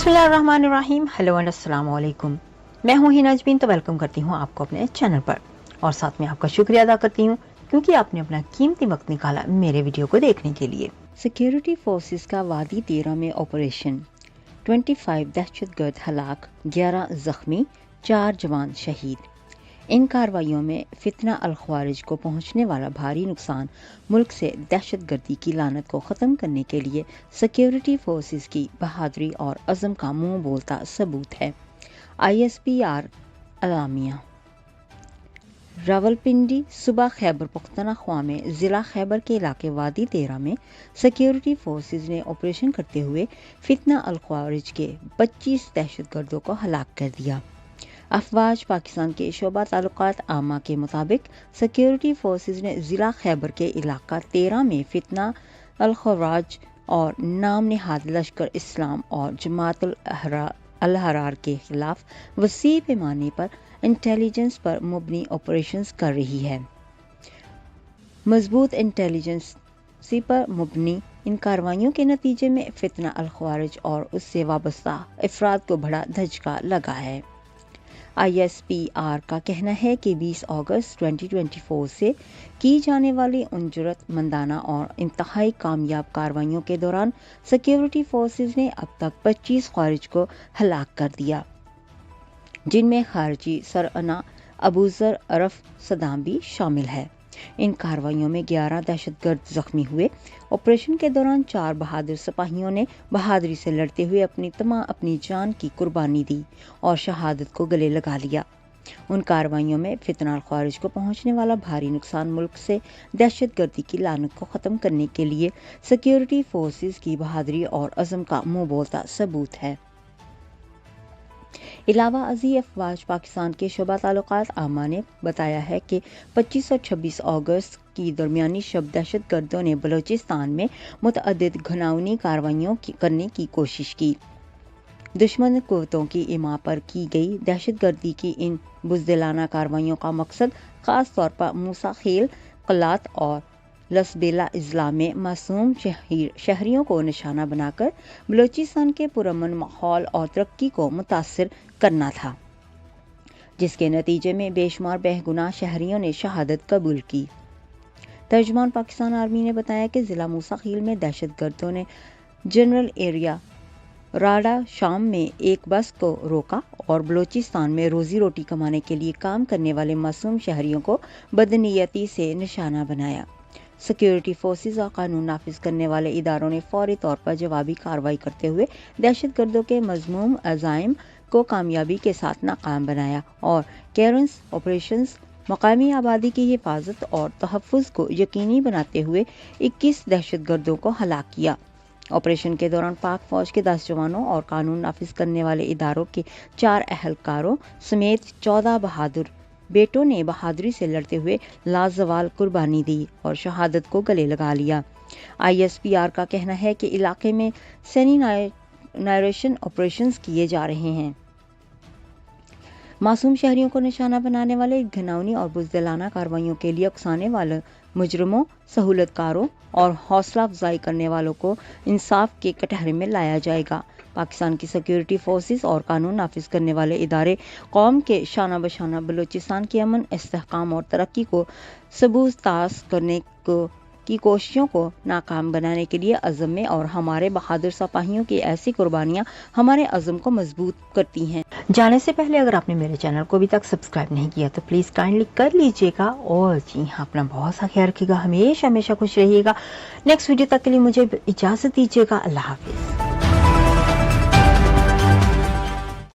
बिस्मिल्लाहिर्रहमानिर्रहीम। Hello and अस्सलाम वालेकुम। मैं हूँ हिना अजमीन, तो वेलकम करती हूँ आपको अपने चैनल पर और साथ में आपका शुक्रिया अदा करती हूँ क्योंकि आपने अपना कीमती वक्त निकाला मेरे वीडियो को देखने के लिए। सिक्योरिटी फोर्सेस का वादी 13 में ऑपरेशन, 25 दहशतगर्द हलाक, 11 जख्मी, 4 जवान शहीद। इन कार्रवाइयों में फितना अल ख्वारिज को पहुंचने वाला भारी नुकसान मुल्क से दहशतगर्दी की लानत को ख़त्म करने के लिए सिक्योरिटी फोर्सेस की बहादुरी और अज़म का मुंह बोलता सबूत है। ISPR अलामिया। रावलपिंडी सूबा खैबर पख्तूनख्वा में ज़िला खैबर के इलाके वादी 13 में सिक्योरिटी फोर्सेस ने ऑपरेशन करते हुए फितना अल ख्वारिज के 25 दहशतगर्दों को हलाक कर दिया। अफवाज पाकिस्तान के शोबा ताल्लुकात आमा के मुताबिक सिक्योरिटी फोर्सेस ने ज़िला खैबर के इलाका 13 में फितना अल ख्वारिज और नाम नेहाद लश्कर इस्लाम और जमात अल हरार के खिलाफ वसी पैमाने पर इंटेलिजेंस पर मुबनी ऑपरेशंस कर रही है। मजबूत इंटेलिजेंस पर मुबनी इन कार्रवाइयों के नतीजे में फितना अल ख्वारिज और उससे वाबस्ता अफराद को बड़ा धचका लगा है। ISPR का कहना है कि 20 अगस्त 2024 से की जाने वाली उन जुर्रतमंदाना और इंतहाई कामयाब कार्रवाइयों के दौरान सिक्योरिटी फोर्सेस ने अब तक 25 ख्वारिज को हलाक कर दिया, जिनमें खारजी सरअना अबूजर अरफ सदाम भी शामिल है। इन कार्रवाइयों में 11 दहशतगर्द जख्मी हुए। ऑपरेशन के दौरान 4 बहादुर सिपाहियों ने बहादुरी से लड़ते हुए अपनी जान की कुर्बानी दी और शहादत को गले लगा लिया। उन कार्रवाइयों में फितना अल ख्वारिज को पहुंचने वाला भारी नुकसान मुल्क से दहशतगर्दी की लानत को ख़त्म करने के लिए सिक्योरिटी फोर्सेस की बहादुरी और अज़म का मुंह बोलता सबूत है। इलावा अजी अफवाज पाकिस्तान के शोबा ताल्लुकात आमा ने बताया है कि 25 और 26 अगस्त की दरमियानी शब दहशतगर्दों ने बलूचिस्तान में मुतअद्दिद घिनौनी कार्रवाइयों करने की कोशिश की। दुश्मन कुव्वतों की इमा पर की गई दहशतगर्दी की इन बुज़दिलाना कार्रवाइयों का मकसद ख़ास तौर पर मूसा खेल, कलात और लसबेला अजला में मासूम शहरियों को निशाना बनाकर बलूचिस्तान के पुरअमन माहौल और तरक्की को मुतासिर करना था, जिसके नतीजे में बेशुमार बेगुनाह शहरियों ने शहादत कबूल की। तर्जुमान पाकिस्तान आर्मी ने बताया कि ज़िला मूसा खेल में दहशतगर्दों ने जनरल एरिया राडा शाम में एक बस को रोका और बलूचिस्तान में रोजी रोटी कमाने के लिए काम करने वाले मासूम शहरियों को बदनीयती से निशाना बनाया। सिक्योरिटी फोर्सेस और कानून नाफिज करने वाले इदारों ने फौरी तौर पर जवाबी कार्रवाई करते हुए दहशतगर्दों के मज़मूम अज़ाइम को कामयाबी के साथ नाकाम बनाया और क्लियरेंस ऑपरेशंस मकामी आबादी की हिफाजत और तहफ़्फ़ुज़ को यकीनी बनाते हुए 21 दहशतगर्दों को हलाक किया। ऑपरेशन के दौरान पाक फौज के 10 जवानों और कानून नाफिज करने वाले इदारों के 4 अहलकारों समेत 14 बहादुर बेटों ने बहादुरी से लड़ते हुए लाजवाल कुर्बानी दी और शहादत को गले लगा लिया। ISPR का कहना है कि इलाके में सैनिटाइजेशन ऑपरेशंस किए जा रहे हैं। मासूम शहरियों को निशाना बनाने वाले घिनौनी और बुज़दिलाना कार्रवाइयों के लिए उकसाने वाले मुजरिमों, सहूलतकारों और हौसला अफजाई करने वालों को इंसाफ के कटहरे में लाया जाएगा। पाकिस्तान की सिक्योरिटी फोर्सेस और कानून नाफिज करने वाले इदारे कौम के शाना बशाना बलूचिस्तान के अमन, इस्तेहकाम और तरक्की को सबूतास करने की कोशिशों को नाकाम बनाने के लिए अज़म में और हमारे बहादुर सिपाहियों की ऐसी कुर्बानियां हमारे अज़म को मजबूत करती हैं। जाने से पहले अगर आपने मेरे चैनल को अभी तक सब्सक्राइब नहीं किया तो प्लीज़ काइंडली कर लीजिएगा और जी हाँ, अपना बहुत सा ख्याल रखिएगा, हमेशा खुश रहिएगा। नेक्स्ट वीडियो तक के लिए मुझे इजाज़त दीजिएगा। अल्लाह हाफिज़।